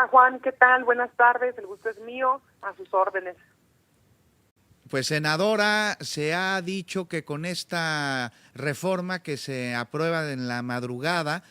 Hola Juan, ¿qué tal? Buenas tardes, el gusto es mío, a sus órdenes. Pues senadora, se ha dicho que con esta reforma que se aprueba en la madrugada,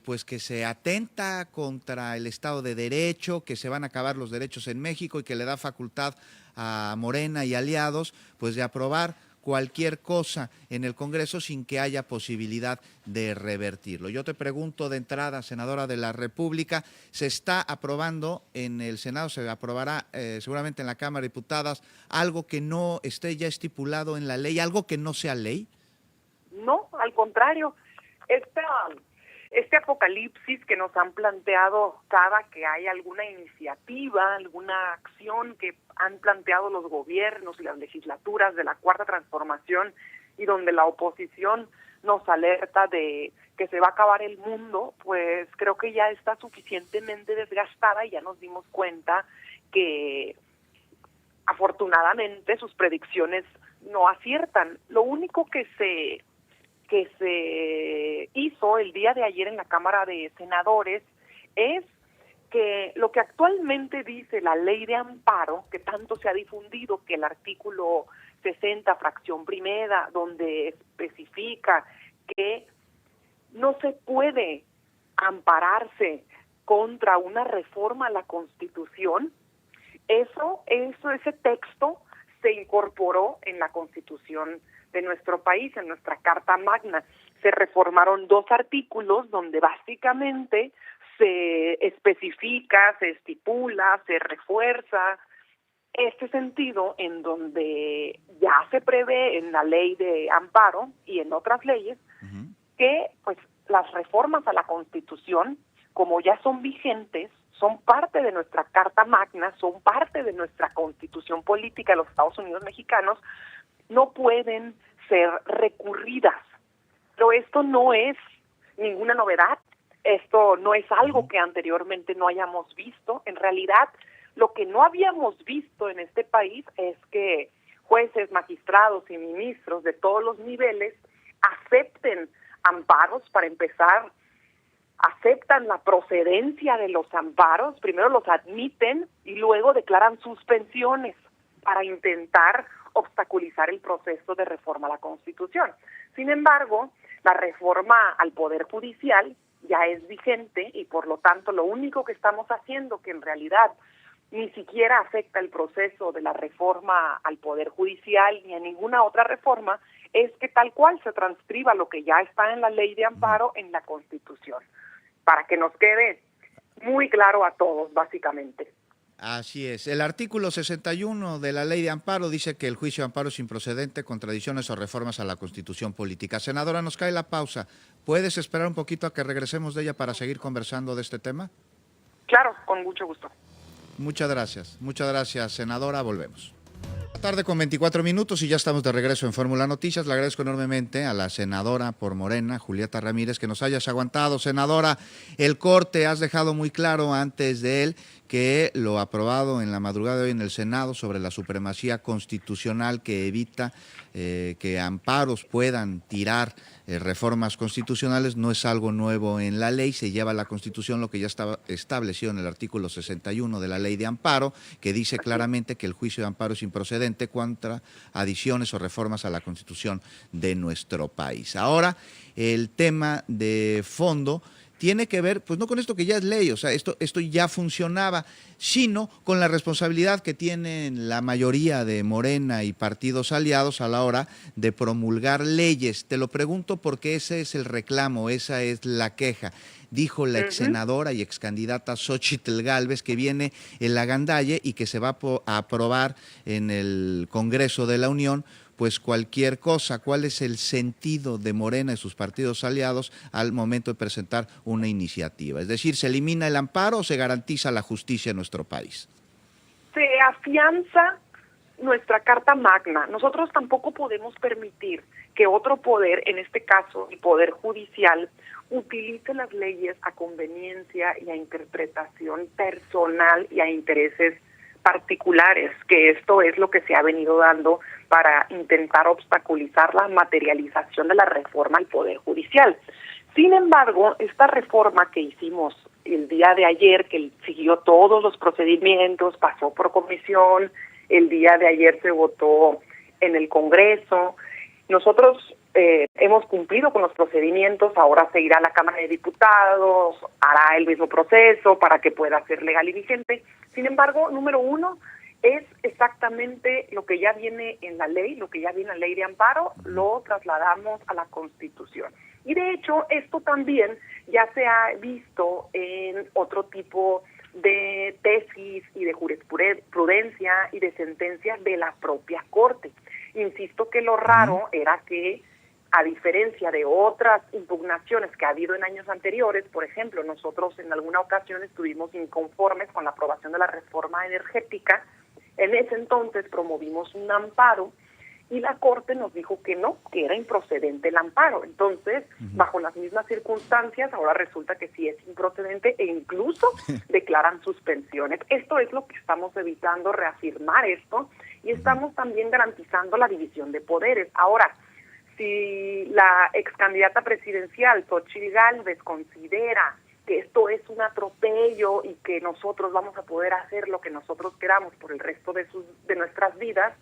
pues que se atenta contra el Estado de Derecho, que se van a acabar los derechos en México y que le da facultad a Morena y aliados, pues de aprobar cualquier cosa en el Congreso sin que haya posibilidad de revertirlo. Yo te pregunto de entrada, senadora de la República, ¿se está aprobando en el Senado, se aprobará seguramente en la Cámara de Diputados, algo que no esté ya estipulado en la ley, algo que no sea ley? No, al contrario, este apocalipsis que nos han planteado cada que hay alguna iniciativa, alguna acción que han planteado los gobiernos y las legislaturas de la Cuarta Transformación y donde la oposición nos alerta de que se va a acabar el mundo, pues creo que ya está suficientemente desgastada y ya nos dimos cuenta que afortunadamente sus predicciones no aciertan. Lo único que se hizo el día de ayer en la Cámara de Senadores es que lo que actualmente dice la ley de amparo, que tanto se ha difundido, que el artículo 60, fracción primera, donde especifica que no se puede ampararse contra una reforma a la Constitución, ese texto se incorporó en la Constitución de nuestro país, en nuestra Carta Magna. Se reformaron 2 artículos donde básicamente se especifica, se estipula, se refuerza este sentido en donde ya se prevé en la ley de amparo y en otras leyes que pues las reformas a la Constitución, como ya son vigentes, son parte de nuestra Carta Magna, son parte de nuestra Constitución política de los Estados Unidos mexicanos, no pueden ser recurridas. Pero esto no es ninguna novedad, esto no es algo que anteriormente no hayamos visto. En realidad, lo que no habíamos visto en este país es que jueces, magistrados y ministros de todos los niveles acepten amparos. Para empezar, aceptan la procedencia de los amparos, primero los admiten y luego declaran suspensiones para intentar obstaculizar el proceso de reforma a la Constitución. Sin embargo, la reforma al Poder Judicial ya es vigente y por lo tanto lo único que estamos haciendo, que en realidad ni siquiera afecta el proceso de la reforma al Poder Judicial ni a ninguna otra reforma, es que tal cual se transcriba lo que ya está en la ley de amparo en la Constitución, para que nos quede muy claro a todos, básicamente. Así es. El artículo 61 de la Ley de Amparo dice que el juicio de amparo es improcedente contra adiciones o reformas a la Constitución política. Senadora, nos cae la pausa. ¿Puedes esperar un poquito a que regresemos de ella para seguir conversando de este tema? Claro, con mucho gusto. Muchas gracias, senadora. Volvemos. Tarde con 24 minutos y ya estamos de regreso en Fórmula Noticias. Le agradezco enormemente a la senadora por Morena, Julieta Ramírez, que nos hayas aguantado. Senadora, el corte has dejado muy claro antes de él que lo aprobado en la madrugada de hoy en el Senado sobre la supremacía constitucional que evita que amparos puedan tirar reformas constitucionales no es algo nuevo en la ley, se lleva a la Constitución lo que ya estaba establecido en el artículo 61 de la Ley de Amparo, que dice claramente que el juicio de amparo es improcedente contra adiciones o reformas a la Constitución de nuestro país. Ahora, el tema de fondo tiene que ver, pues no con esto que ya es ley, o sea, esto ya funcionaba, sino con la responsabilidad que tienen la mayoría de Morena y partidos aliados a la hora de promulgar leyes. Te lo pregunto porque ese es el reclamo, esa es la queja. Dijo la ex senadora y ex candidata Xóchitl Gálvez que viene el agandalle y que se va a aprobar en el Congreso de la Unión pues cualquier cosa. ¿Cuál es el sentido de Morena y sus partidos aliados al momento de presentar una iniciativa? Es decir, ¿se elimina el amparo o se garantiza la justicia en nuestro país? Se afianza nuestra Carta Magna. Nosotros tampoco podemos permitir que otro poder, en este caso el Poder Judicial, utilice las leyes a conveniencia y a interpretación personal y a intereses particulares, que esto es lo que se ha venido dando para intentar obstaculizar la materialización de la reforma al Poder Judicial. Sin embargo, esta reforma que hicimos el día de ayer, que siguió todos los procedimientos, pasó por comisión, el día de ayer se votó en el Congreso. Nosotros hemos cumplido con los procedimientos, ahora se irá a la Cámara de Diputados, hará el mismo proceso para que pueda ser legal y vigente. Sin embargo, número uno, es exactamente lo que ya viene en la ley, lo que ya viene en la ley de amparo, lo trasladamos a la Constitución. Y de hecho, esto también ya se ha visto en otro tipo de tesis y de jurisprudencia y de sentencias de la propia Corte. Insisto que lo raro era que, a diferencia de otras impugnaciones que ha habido en años anteriores, por ejemplo, nosotros en alguna ocasión estuvimos inconformes con la aprobación de la reforma energética. En ese entonces promovimos un amparo y la Corte nos dijo que no, que era improcedente el amparo. Entonces, bajo las mismas circunstancias, ahora resulta que sí es improcedente e incluso declaran suspensiones. Esto es lo que estamos evitando, reafirmar esto, y estamos también garantizando la división de poderes. Ahora, si la ex candidata presidencial, Xochitl Gálvez, considera que esto es un atropello y que nosotros vamos a poder hacer lo que nosotros queramos por el resto de nuestras vidas,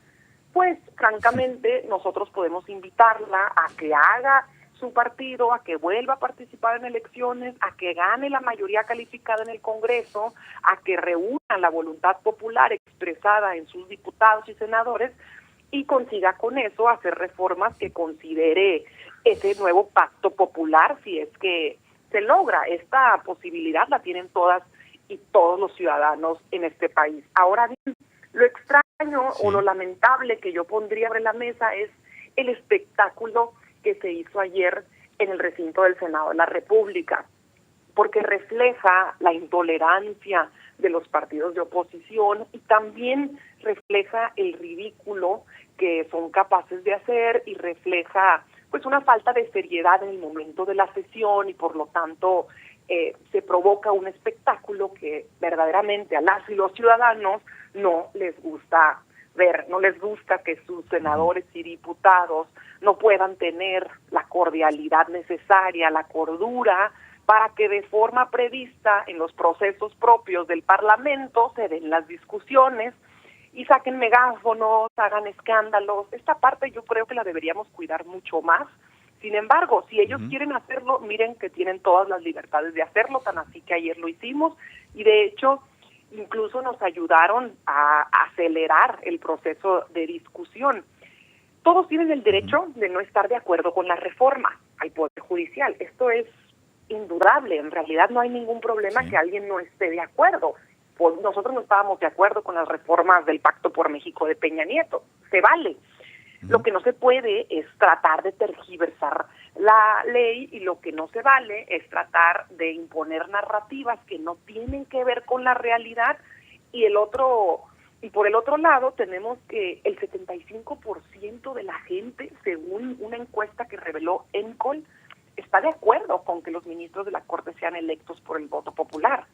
pues francamente nosotros podemos invitarla a que haga su partido, a que vuelva a participar en elecciones, a que gane la mayoría calificada en el Congreso, a que reúna la voluntad popular expresada en sus diputados y senadores y consiga con eso hacer reformas que considere ese nuevo pacto popular, si es que se logra. Esta posibilidad la tienen todas y todos los ciudadanos en este país. Ahora bien, lo extraño o lo lamentable que yo pondría sobre la mesa es el espectáculo que se hizo ayer en el recinto del Senado de la República, porque refleja la intolerancia de los partidos de oposición y también refleja el ridículo que son capaces de hacer y refleja pues una falta de seriedad en el momento de la sesión y por lo tanto se provoca un espectáculo que verdaderamente a las y los ciudadanos no les gusta ver, no les gusta que sus senadores y diputados no puedan tener la cordialidad necesaria, la cordura, para que de forma prevista en los procesos propios del Parlamento se den las discusiones y saquen megáfonos, hagan escándalos. Esta parte yo creo que la deberíamos cuidar mucho más. Sin embargo, si ellos quieren hacerlo, miren que tienen todas las libertades de hacerlo, tan así que ayer lo hicimos y de hecho incluso nos ayudaron a acelerar el proceso de discusión. Todos tienen el derecho de no estar de acuerdo con la reforma al Poder Judicial. Esto es indudable. En realidad no hay ningún problema que alguien no esté de acuerdo. Pues nosotros no estábamos de acuerdo con las reformas del Pacto por México de Peña Nieto. Se vale. Lo que no se puede es tratar de tergiversar la ley y lo que no se vale es tratar de imponer narrativas que no tienen que ver con la realidad y por el otro lado tenemos que el 75% de la gente, según una encuesta que reveló ENCOL, está de acuerdo con que los ministros de la Corte sean electos por el voto popular.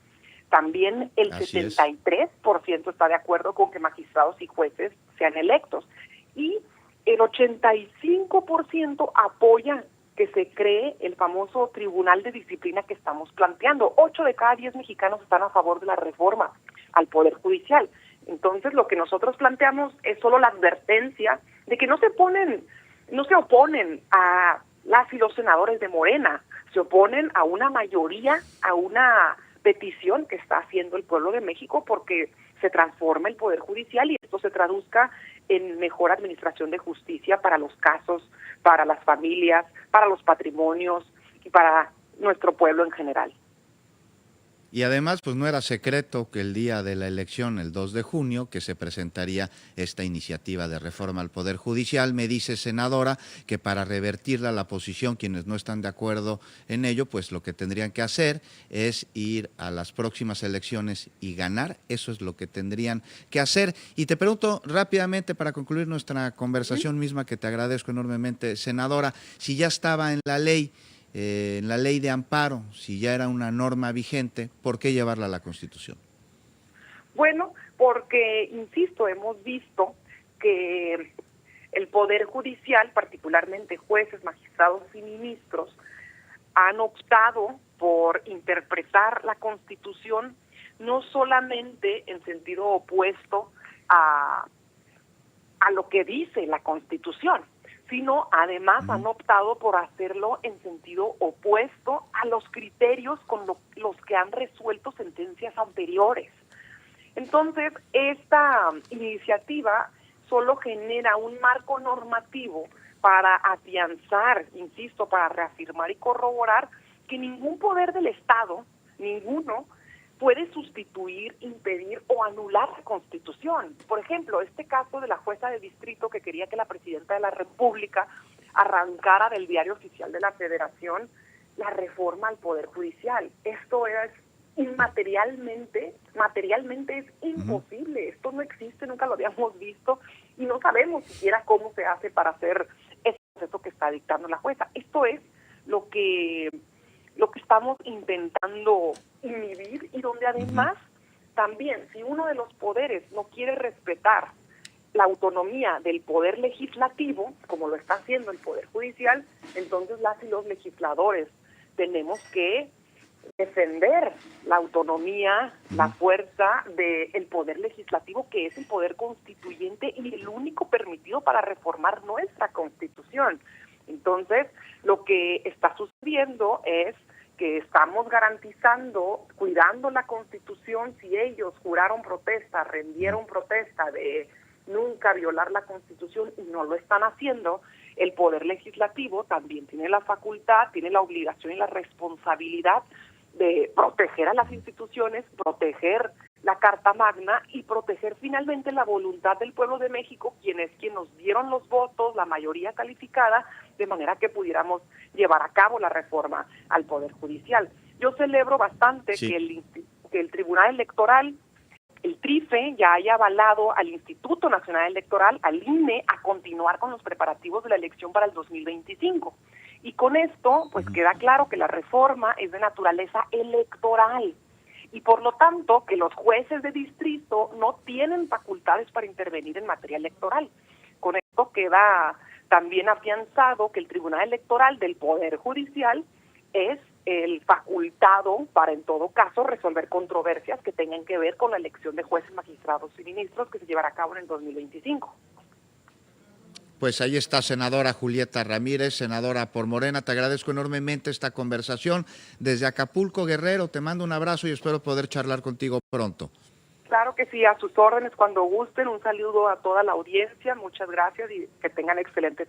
También el 73% está de acuerdo con que magistrados y jueces sean electos. Y el 85% apoya que se cree el famoso Tribunal de Disciplina que estamos planteando. 8 de cada 10 mexicanos están a favor de la reforma al Poder Judicial. Entonces, lo que nosotros planteamos es solo la advertencia de que no se oponen a las y los senadores de Morena, se oponen a una mayoría, a una petición que está haciendo el pueblo de México porque se transforme el Poder Judicial y esto se traduzca en mejor administración de justicia para los casos, para las familias, para los patrimonios y para nuestro pueblo en general. Y además, pues no era secreto que el día de la elección, el 2 de junio, que se presentaría esta iniciativa de reforma al Poder Judicial. Me dice, senadora, que para revertirla la posición, quienes no están de acuerdo en ello, pues lo que tendrían que hacer es ir a las próximas elecciones y ganar. Eso es lo que tendrían que hacer. Y te pregunto rápidamente, para concluir nuestra conversación misma, que te agradezco enormemente, senadora, si ya estaba en la ley de amparo, si ya era una norma vigente, ¿por qué llevarla a la Constitución? Bueno, porque, insisto, hemos visto que el Poder Judicial, particularmente jueces, magistrados y ministros, han optado por interpretar la Constitución no solamente en sentido opuesto a lo que dice la Constitución, sino además han optado por hacerlo en sentido opuesto a los criterios con los que han resuelto sentencias anteriores. Entonces, esta iniciativa solo genera un marco normativo para afianzar, insisto, para reafirmar y corroborar que ningún poder del Estado, ninguno, puede sustituir, impedir o anular la Constitución. Por ejemplo, este caso de la jueza de distrito que quería que la presidenta de la República arrancara del Diario Oficial de la Federación la reforma al Poder Judicial. Esto es materialmente es imposible. Esto no existe, nunca lo habíamos visto y no sabemos siquiera cómo se hace para hacer ese proceso que está dictando la jueza. Esto es lo que estamos intentando inhibir y donde además también, si uno de los poderes no quiere respetar la autonomía del poder legislativo, como lo está haciendo el Poder Judicial, entonces las y los legisladores tenemos que defender la autonomía, la fuerza del poder legislativo, que es el poder constituyente y el único permitido para reformar nuestra Constitución. Entonces, lo que está sucediendo es que estamos garantizando, cuidando la Constitución. Si ellos juraron protesta, rendieron protesta de nunca violar la Constitución y no lo están haciendo, el Poder Legislativo también tiene la facultad, tiene la obligación y la responsabilidad de proteger a las instituciones, proteger la Carta Magna y proteger finalmente la voluntad del pueblo de México, quienes nos dieron los votos, la mayoría calificada, de manera que pudiéramos llevar a cabo la reforma al Poder Judicial. Yo celebro bastante que el Tribunal Electoral, el TRIFE, ya haya avalado al Instituto Nacional Electoral, al INE, a continuar con los preparativos de la elección para el 2025. Y con esto, pues queda claro que la reforma es de naturaleza electoral y por lo tanto que los jueces de distrito no tienen facultades para intervenir en materia electoral. Con esto queda también afianzado que el Tribunal Electoral del Poder Judicial es el facultado para, en todo caso, resolver controversias que tengan que ver con la elección de jueces, magistrados y ministros que se llevará a cabo en el 2025. Pues ahí está, senadora Julieta Ramírez, senadora por Morena. Te agradezco enormemente esta conversación desde Acapulco, Guerrero. Te mando un abrazo y espero poder charlar contigo pronto. Claro que sí, a sus órdenes cuando gusten. Un saludo a toda la audiencia. Muchas gracias y que tengan excelente